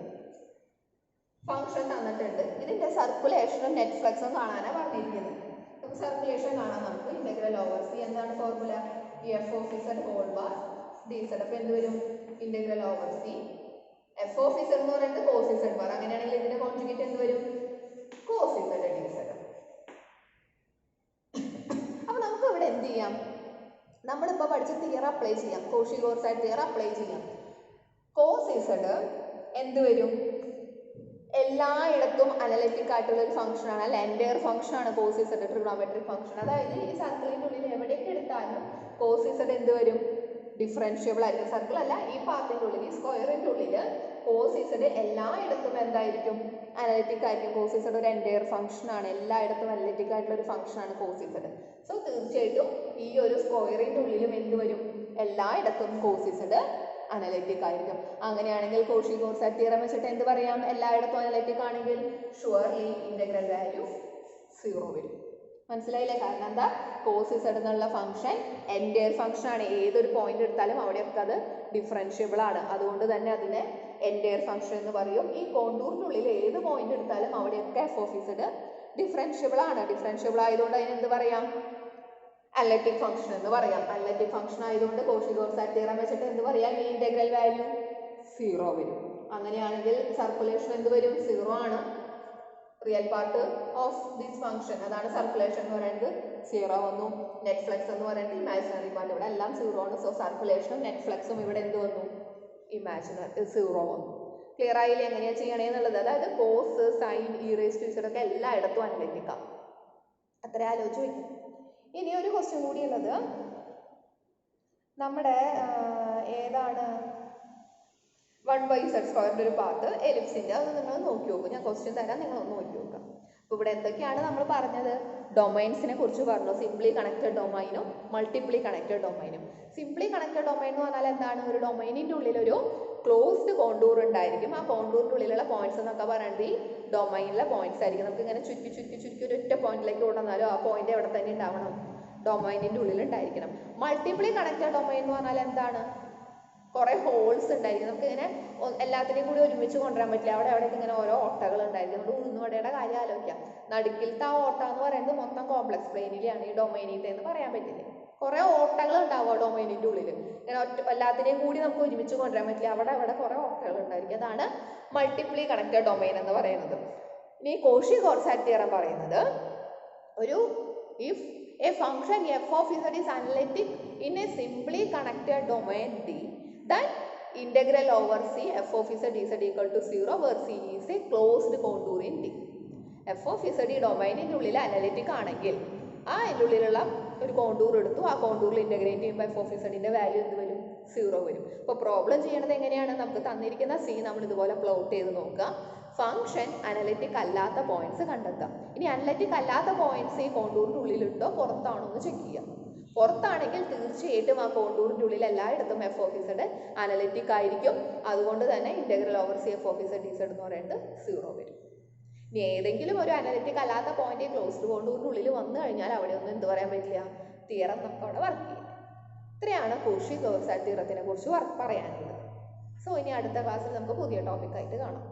ഫംഗ്ഷൻ തന്നിട്ടുണ്ട്. ഇതിന്റെ സർക്കുലേഷനും നെറ്റ് ഫ്ലക്സും കാണാനാണ് പറഞ്ഞിരിക്കുന്നത്. സർക്കുലേഷൻ കാണാൻ നമുക്ക് ഇന്റഗ്രൽ ഓവർ സി എന്താണ് formula? F of z whole bar d z. അപ്പൊ എന്ത് വരും? Integral over C F of z എന്ന് പറയുന്നത് കോസ് ഇസഡ് ബാർ. അങ്ങനെയാണെങ്കിൽ ഇതിന്റെ കോൺജുഗേറ്റ് എന്ത് വരും? Cos z D z. അപ്പൊ നമുക്ക് ഇവിടെ എന്ത് ചെയ്യാം? നമ്മളിപ്പോ പഠിച്ച തിയറം അപ്ലൈ ചെയ്യാം. കോഷി-കോർസാറ്റ് തിയറം അപ്ലൈ ചെയ്യാം. കോസ് ഇസഡ് എന്ത് വരും? എല്ലായിടത്തും അനലിറ്റിക് ആയിട്ടുള്ള ഒരു ഫംഗ്ഷൻ ആണ്, അല്ല എൻറ്റയർ ഫംഗ്ഷൻ ആണ് കോസ് ഇസഡ്, ട്രിഗണോമെട്രിക് ഫംഗ്ഷൻ. അതായത് ഈ സർക്കിളിന്റെ ഉള്ളിൽ എവിടെയൊക്കെ എടുത്താലും കോസ് ഇസഡ് എന്ത് വരും? ഡിഫറൻഷ്യബിൾ ആയിരിക്കും. സർക്കിൾ അല്ല, ഈ പാർട്ടിന്റെ ഉള്ളിൽ, ഈ സ്ക്വയറിന്റെ ഉള്ളിൽ കോസ് ഇസഡ് എല്ലായിടത്തും എന്തായിരിക്കും? അനലിറ്റിക് ആയിരിക്കും. കോസ് ഇസഡ് ഒരു എൻറ്റയർ ഫംഗ്ഷൻ ആണ്, എല്ലായിടത്തും അനലിറ്റിക് ആയിട്ടുള്ള ഒരു ഫംഗ്ഷൻ ആണ് കോസ് ഇസഡ്. സോ തീർച്ചയായിട്ടും ഈ ഒരു സ്ക്വയറിന്റെ ഉള്ളിലും എന്ത് വരും? എല്ലായിടത്തും കോസ് ഇസഡ് അനലിറ്റിക് ആയിരിക്കും. അങ്ങനെയാണെങ്കിൽ കോഷി-കോർസാറ്റ് തിയറം വെച്ചിട്ട് എന്ത് പറയാം? എല്ലായിടത്തും അനലിറ്റിക് ആണെങ്കിൽ ഷുവർലി ഇന്റഗ്രൽ വാല്യൂ 0 വരും. മനസ്സിലായില്ലേ? കാരണം എന്താ? കോസ് ഇസഡ് എന്നുള്ള ഫംഗ്ഷൻ എൻറ്റയർ ഫംഗ്ഷൻ ആണ്. ഏതൊരു പോയിന്റ് എടുത്താലും അവിടെയൊക്കെ അത് ഡിഫറൻഷ്യബിൾ ആണ്. അതുകൊണ്ട് തന്നെ അതിനെ എൻറ്റയർ ഫംഗ്ഷൻ എന്ന് പറയും. ഈ കോണ്ടൂറിനുള്ളിൽ ഏത് പോയിന്റ് എടുത്താലും അവിടെയൊക്കെ എഫ് ഓഫ് ഇസഡ് ഡിഫറൻഷ്യബിൾ ആണ്. ഡിഫറൻഷ്യബിൾ ആയതുകൊണ്ട് അതിന് എന്ത് പറയാം? അനലിറ്റിക് ഫംഗ്ഷൻ എന്ന് പറയാം. അനലിറ്റിക് ഫംഗ്ഷൻ ആയതുകൊണ്ട് കോഷി-കോർസാറ്റ് തിയറം വെച്ചിട്ട് എന്ത് പറയാം? ഈ ഇന്റഗ്രൽ വാല്യൂ 0 വരും. അങ്ങനെയാണെങ്കിൽ സർക്കുലേഷൻ എന്ത് വരും? 0 ആണ്. Real part of this function, അതാണ് സർക്കുലേഷൻ എന്ന് പറയുന്നത്, 0 വന്നു. നെറ്റ് ഫ്ലക്സ് എന്ന് പറയുന്നത് ഇമാജിനറി പാർട്ട്. ഇവിടെ എല്ലാം 0 ആണ്. സോ സർക്കുലേഷനും നെറ്റ് ഫ്ലക്സും ഇവിടെ എന്ത് വന്നു? ഇമാജിനറി 0 വന്നു. ക്ലിയർ ആയില്ലേ എങ്ങനെയാ ചെയ്യണേ എന്നുള്ളത്? അതായത് cos, sine, e raise to z ഒക്കെ എല്ലായിടത്തും അനലിറ്റിക് ആണ്. അത്ര ആലോചിച്ച് വയ്ക്കും. ഇനി ഒരു ക്വസ്റ്റ്യൻ കൂടിയുള്ളത്, നമ്മുടെ ഏതാണ് 1/z² ഒരു പാത്ത് എലിപ്സിന്റെ, അത് നിങ്ങൾ നോക്കി നോക്കും. ഞാൻ ക്വസ്റ്റ്യൻ തരാം, നിങ്ങൾ ഒന്ന് നോക്കി നോക്കാം. അപ്പോൾ ഇവിടെ എന്തൊക്കെയാണ് നമ്മൾ പറഞ്ഞത്? ഡൊമൈൻസിനെ കുറിച്ച് പറഞ്ഞു. സിംപ്ലി കണക്റ്റഡ് ഡൊമൈനും മൾട്ടിപ്ലി കണക്റ്റഡ് ഡൊമൈനും. സിംപ്ലി കണക്റ്റഡ് ഡൊമൈൻ എന്ന് പറഞ്ഞാൽ എന്താണ്? ഒരു ഡൊമൈനിന്റെ ഉള്ളിൽ ഒരു ക്ലോസ്ഡ് കോണ്ടൂർ ഉണ്ടായിരിക്കും. ആ കോണ്ടൂറിൻ്റെ ഉള്ളിലുള്ള പോയിന്റ്സ് എന്നൊക്കെ പറയുന്നത് ഈ ഡൊമൈനിലെ പോയിന്റ്സ് ആയിരിക്കും. നമുക്ക് ഇങ്ങനെ ചുരുക്കി ഒരു ഒറ്റ പോയിന്റിലേക്ക് കൊണ്ടുവന്നാലും ആ പോയിന്റ് എവിടെ തന്നെ ഉണ്ടാവണം, ഡൊമൈനിൻ്റെ ഉള്ളിൽ ഉണ്ടായിരിക്കണം. മൾട്ടിപ്ലി കണക്റ്റഡ് ഡൊമൈൻ എന്ന് പറഞ്ഞാൽ എന്താണ്? കുറേ ഹോൾസ് ഉണ്ടായിരിക്കും. നമുക്ക് ഇങ്ങനെ എല്ലാത്തിനെയും കൂടി ഒരുമിച്ച് കൊണ്ടുവരാൻ പറ്റില്ല. അവിടെ ഇങ്ങനെ ഓരോ ഓട്ടകൾ ഉണ്ടായിരിക്കും. നമ്മുടെ ഉഴുന്നുവടയുടെ കാര്യം ആലോചിക്കാം. നടുക്കിലത്തെ ആ ഓട്ട എന്ന് പറയുന്നത് മൊത്തം കോംപ്ലക്സ് പ്ലെയിനിലാണ്, ഈ ഡൊമൈനിത്തെ എന്ന് പറയാൻ പറ്റില്ല. കുറേ ഓട്ടകൾ ഉണ്ടാവുക ഡൊമൈനിൻ്റെ ഉള്ളിൽ. ഇങ്ങനെ എല്ലാത്തിനെയും കൂടി നമുക്ക് ഒരുമിച്ച് കൊണ്ടുവരാൻ പറ്റില്ല. അവിടെ കുറേ ഓട്ടകൾ ഉണ്ടായിരിക്കും. അതാണ് മൾട്ടിപ്ലി കണക്റ്റഡ് ഡൊമൈൻ എന്ന് പറയുന്നത്. ഇനി കോഷി-കോർസാറ്റ് തിയറം പറയുന്നത് ഒരു if A function f of z is analytic in a simply connected domain D, then integral over C f of z is equal to 0 where C is a closed contour in D. f of z ഡൊമൈനിൻ്റെ ഉള്ളിൽ analytic ആണെങ്കിൽ ആ അതിൻ്റെ ഉള്ളിലുള്ള ഒരു contour എടുത്തു, ആ കോണ്ടൂറിൽ integrate ചെയ്യുമ്പോൾ f of zൻ്റെ value എന്ത് വരും? 0 വരും. അപ്പോൾ പ്രോബ്ലം ചെയ്യണത് എങ്ങനെയാണ്? നമുക്ക് തന്നിരിക്കുന്ന C നമ്മൾ ഇതുപോലെ പ്ലോട്ട് ചെയ്ത് നോക്കുക. ഫംഗ്ഷൻ അനലിറ്റിക് അല്ലാത്ത പോയിന്റ്സ് കണ്ടെത്തുക. ഇനി അനലിറ്റിക് അല്ലാത്ത പോയിന്റ്സ് ഈ കോണ്ടൂറിൻ്റെ ഉള്ളിലുണ്ടോ പുറത്താണോ എന്ന് ചെക്ക് ചെയ്യാം. പുറത്താണെങ്കിൽ തീർച്ചയായിട്ടും ആ കോണ്ടൂറിൻ്റെ ഉള്ളിൽ എല്ലായിടത്തും f of z അനലിറ്റിക് ആയിരിക്കും. അതുകൊണ്ട് തന്നെ integral over C f of z എന്ന് പറയുന്നത് 0 വരും. ഇനി ഏതെങ്കിലും ഒരു അനലിറ്റിക് അല്ലാത്ത പോയിന്റ് ക്ലോസ്ഡ് കോണ്ടൂറിൻ്റെ ഉള്ളിൽ വന്നു കഴിഞ്ഞാൽ അവിടെ ഒന്നും എന്ത് പറയാൻ പറ്റില്ല, തിയറം നമുക്ക് അവിടെ വർക്ക് ചെയ്യില്ല. ഇത്രയാണ് കോഷി-കോർസാറ്റ് തിയറത്തിനെ കുറിച്ച് പറയാനുള്ളത്. സോ ഇനി അടുത്ത ക്ലാസ്സിൽ നമുക്ക് പുതിയ ടോപ്പിക്കായിട്ട് കാണാം.